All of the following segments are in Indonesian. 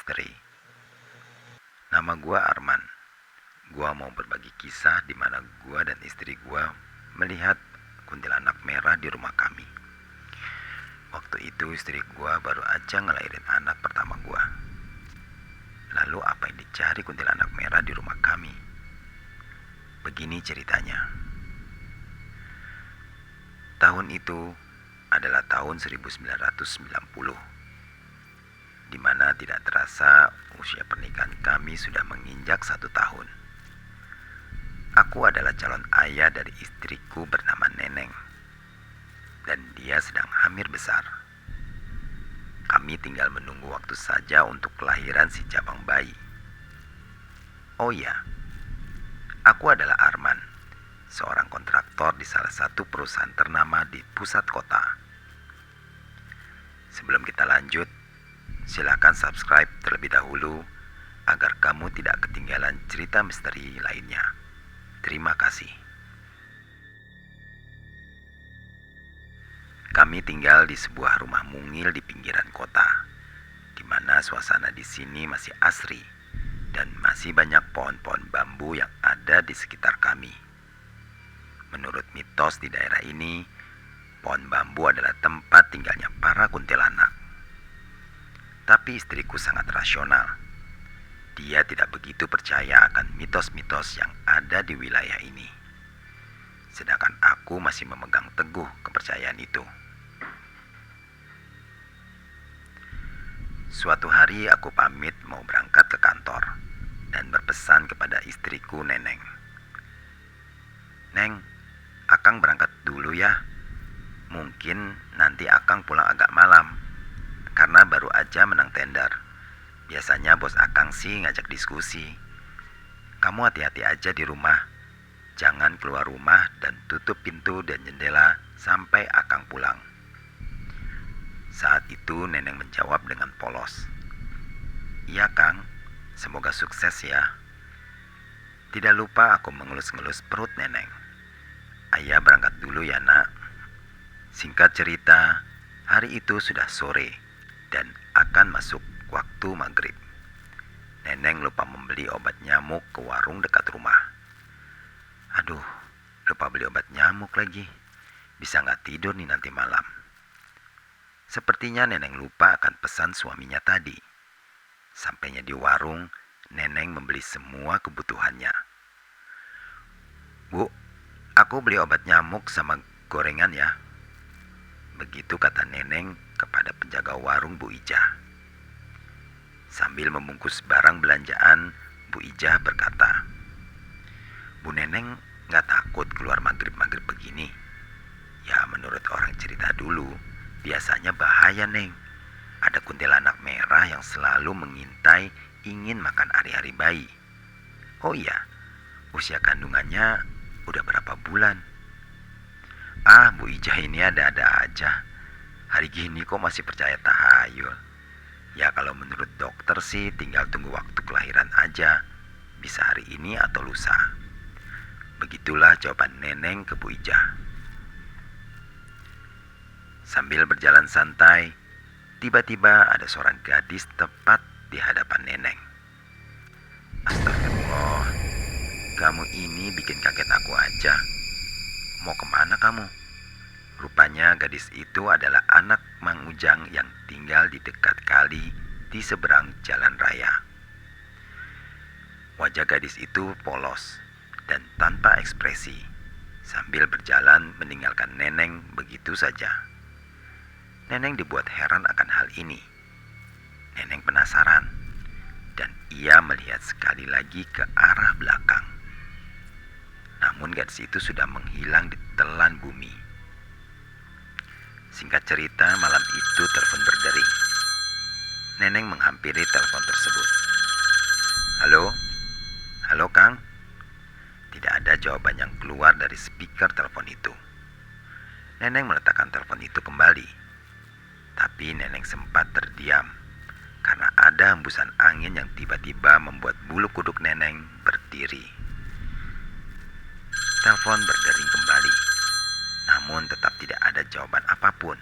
misteri. Nama gua Arman. Gua mau berbagi kisah di mana gua dan istri gua melihat kuntilanak merah di rumah kami. Waktu itu istri gua baru aja ngelahirin anak pertama gua. Lalu apa yang dicari kuntilanak merah di rumah kami? Begini ceritanya. Tahun itu adalah tahun 1990, di mana tidak terasa usia pernikahan kami sudah menginjak 1 tahun. Aku adalah calon ayah dari istriku bernama Neneng, dan dia sedang hamil besar. Kami tinggal menunggu waktu saja untuk kelahiran si cabang bayi. Oh iya, aku adalah Arman, seorang kontraktor di salah satu perusahaan ternama di pusat kota. Sebelum kita lanjut, silakan subscribe terlebih dahulu agar kamu tidak ketinggalan cerita misteri lainnya. Terima kasih. Kami tinggal di sebuah rumah mungil di pinggiran kota, di mana suasana di sini masih asri dan masih banyak pohon-pohon bambu yang ada di sekitar kami. Menurut mitos di daerah ini, pohon bambu adalah tempat tinggalnya para kuntilanak. Tapi istriku sangat rasional. Dia tidak begitu percaya akan mitos-mitos yang ada di wilayah ini. Sedangkan aku masih memegang teguh kepercayaan itu. Suatu hari aku pamit mau berangkat ke kantor dan berpesan kepada istriku Neneng. Neng, Akang berangkat dulu ya. Mungkin nanti Akang pulang agak malam, karena baru aja menang tender. Biasanya bos Akang sih ngajak diskusi. Kamu hati-hati aja di rumah. Jangan keluar rumah dan tutup pintu dan jendela sampai Akang pulang. Saat itu Neneng menjawab dengan polos. Iya Kang, semoga sukses ya. Tidak lupa aku mengelus-ngelus perut Neneng. Ayah berangkat dulu ya nak. Singkat cerita, hari itu sudah sore dan akan masuk waktu maghrib. Neneng lupa membeli obat nyamuk ke warung dekat rumah. Aduh, lupa beli obat nyamuk lagi. Bisa gak tidur nih nanti malam. Sepertinya Neneng lupa akan pesan suaminya tadi. Sampainya di warung, Neneng membeli semua kebutuhannya. Bu, aku beli obat nyamuk sama gorengan ya. Begitu kata Neneng kepada penjaga warung Bu Ijah. Sambil membungkus barang belanjaan, Bu Ijah berkata, Bu Neneng gak takut keluar maghrib-maghrib begini? Ya menurut orang cerita dulu, biasanya bahaya Neng. Ada kuntilanak merah yang selalu mengintai ingin makan ari-ari bayi. Oh iya, usia kandungannya udah berapa bulan? Ah, Bu Ijah ini ada-ada aja. Hari gini kok masih percaya tahayul? Ya kalau menurut dokter sih tinggal tunggu waktu kelahiran aja. Bisa hari ini atau lusa. Begitulah jawaban Neneng ke Bu Ijah. Sambil berjalan santai, tiba-tiba ada seorang gadis tepat di hadapan Neneng. Astagfirullah, kamu ini bikin kaget aku aja. Mau kemana kamu? Rupanya gadis itu adalah anak Mang Ujang yang tinggal di dekat kali di seberang jalan raya. Wajah gadis itu polos dan tanpa ekspresi, sambil berjalan meninggalkan Neneng begitu saja. Neneng dibuat heran akan hal ini. Neneng penasaran, dan ia melihat sekali lagi ke arah belakang. Namun gadis itu sudah menghilang di telan bumi. Singkat cerita, malam itu telepon berdering. Neneng menghampiri telepon tersebut. Halo? Halo Kang? Tidak ada jawaban yang keluar dari speaker telepon itu. Neneng meletakkan telepon itu kembali. Tapi Neneng sempat terdiam karena ada hembusan angin yang tiba-tiba membuat bulu kuduk Neneng berdiri. Telepon berdering kembali, namun tetap tidak ada jawaban apapun.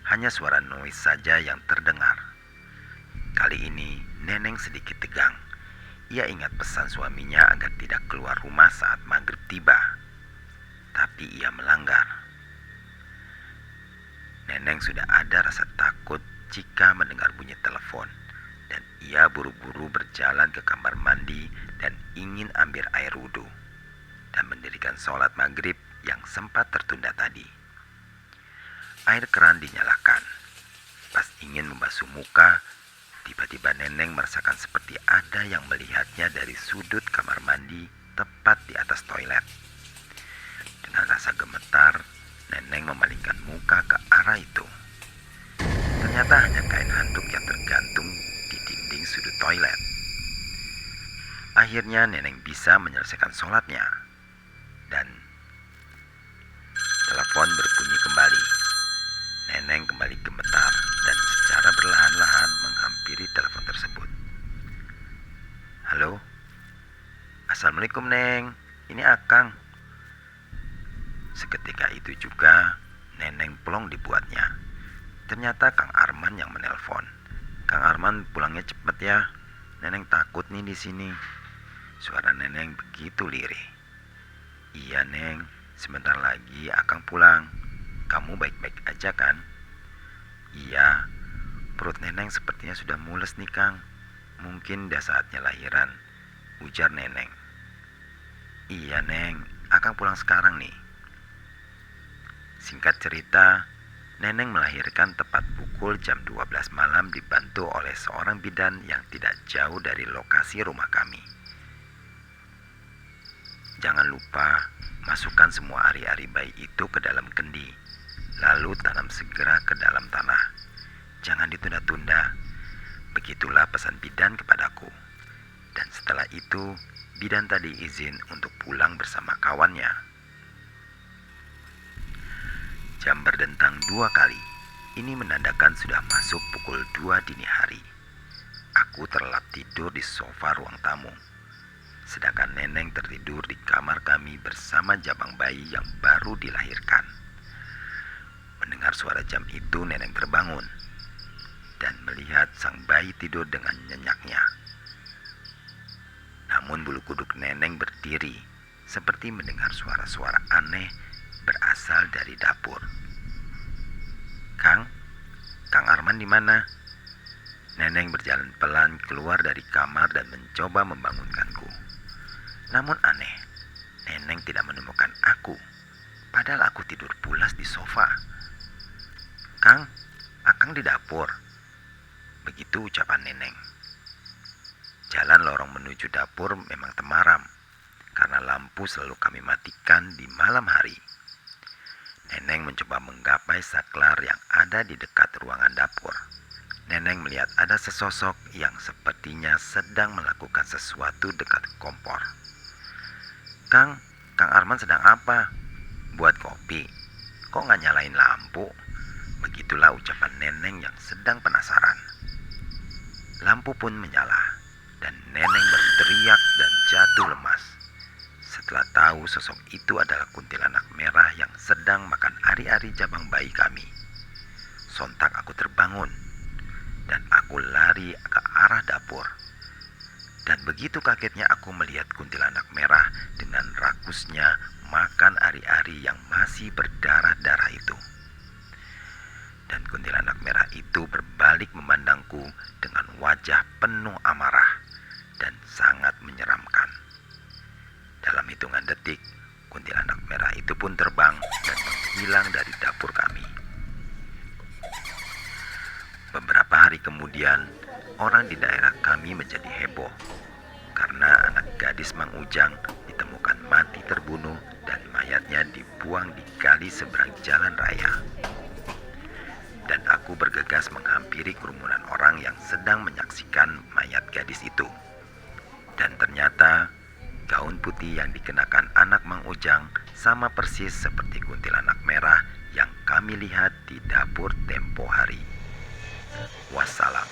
Hanya suara noise saja yang terdengar. Kali ini Neneng sedikit tegang. Ia ingat pesan suaminya agar tidak keluar rumah saat maghrib tiba. Tapi ia melanggar. Neneng sudah ada rasa takut jika mendengar bunyi telepon. Dan ia buru-buru berjalan ke kamar mandi dan ingin ambil air wudhu dan mendirikan sholat maghrib yang sempat tertunda tadi. Air keran dinyalakan. Pas ingin membasuh muka, tiba-tiba Neneng merasakan seperti ada yang melihatnya dari sudut kamar mandi tepat di atas toilet. Dengan rasa gemetar, Neneng memalingkan muka ke arah itu. Ternyata hanya kain handuk yang tergantung di dinding sudut toilet. Akhirnya Neneng bisa menyelesaikan sholatnya. Dan telepon berbunyi kembali. Neneng kembali gemetar dan secara perlahan-lahan menghampiri telepon tersebut. Halo? Assalamualaikum, Neng. Ini Akang. Seketika itu juga Neneng plong dibuatnya. Ternyata Kang Arman yang menelpon. Kang Arman, pulangnya cepet ya. Neneng takut nih di sini. Suara Neneng begitu lirih. Iya, Neng. Sebentar lagi Akang pulang. Kamu baik-baik aja kan? Iya. Perut Neneng sepertinya sudah mules nih, Kang. Mungkin udah saatnya lahiran, ujar Neneng. Iya, Neng. Akang pulang sekarang nih. Singkat cerita, Neneng melahirkan tepat pukul jam 12 malam dibantu oleh seorang bidan yang tidak jauh dari lokasi rumah kami. Jangan lupa masukkan semua ari-ari bayi itu ke dalam kendi, lalu tanam segera ke dalam tanah. Jangan ditunda-tunda. Begitulah pesan bidan kepadaku. Dan setelah itu, bidan tadi izin untuk pulang bersama kawannya. Jam berdentang 2 kali. Ini menandakan sudah masuk pukul 2 dini hari. Aku terlelap tidur di sofa ruang tamu. Sedangkan Neneng tertidur di kamar kami bersama jabang bayi yang baru dilahirkan. Mendengar suara jam itu, Neneng terbangun dan melihat sang bayi tidur dengan nyenyaknya. Namun bulu kuduk Neneng berdiri, seperti mendengar suara-suara aneh berasal dari dapur. Kang Arman di mana? Neneng berjalan pelan keluar dari kamar dan mencoba membangunkanku. Namun aneh, Neneng tidak menemukan aku, padahal aku tidur pulas di sofa. Akang di dapur. Begitu ucapan Neneng. Jalan lorong menuju dapur memang temaram, karena lampu selalu kami matikan di malam hari. Neneng mencoba menggapai saklar yang ada di dekat ruangan dapur. Neneng melihat ada sesosok yang sepertinya sedang melakukan sesuatu dekat kompor. Kang Arman sedang apa? Buat kopi. Kok nggak nyalain lampu? Begitulah ucapan Neneng yang sedang penasaran. Lampu pun menyala dan Neneng berteriak dan jatuh lemas. Setelah tahu sosok itu adalah kuntilanak merah yang sedang makan ari-ari jabang bayi kami. Sontak aku terbangun dan aku lari ke arah dapur. Dan begitu kagetnya aku melihat kuntilanak merah dengan rakusnya makan ari-ari yang masih berdarah-darah itu. Dan kuntilanak merah itu berbalik memandangku dengan wajah penuh amarah dan sangat menyeramkan. Dalam hitungan detik, kuntilanak merah itu pun terbang dan menghilang dari dapur kami. Beberapa hari kemudian, orang di daerah kami menjadi heboh karena anak gadis Mang Ujang ditemukan mati terbunuh dan mayatnya dibuang di kali seberang jalan raya. Dan aku bergegas menghampiri kerumunan orang yang sedang menyaksikan mayat gadis itu. Dan ternyata gaun putih yang dikenakan anak Mang Ujang sama persis seperti kuntilanak merah yang kami lihat di dapur tempo hari. Wassalam.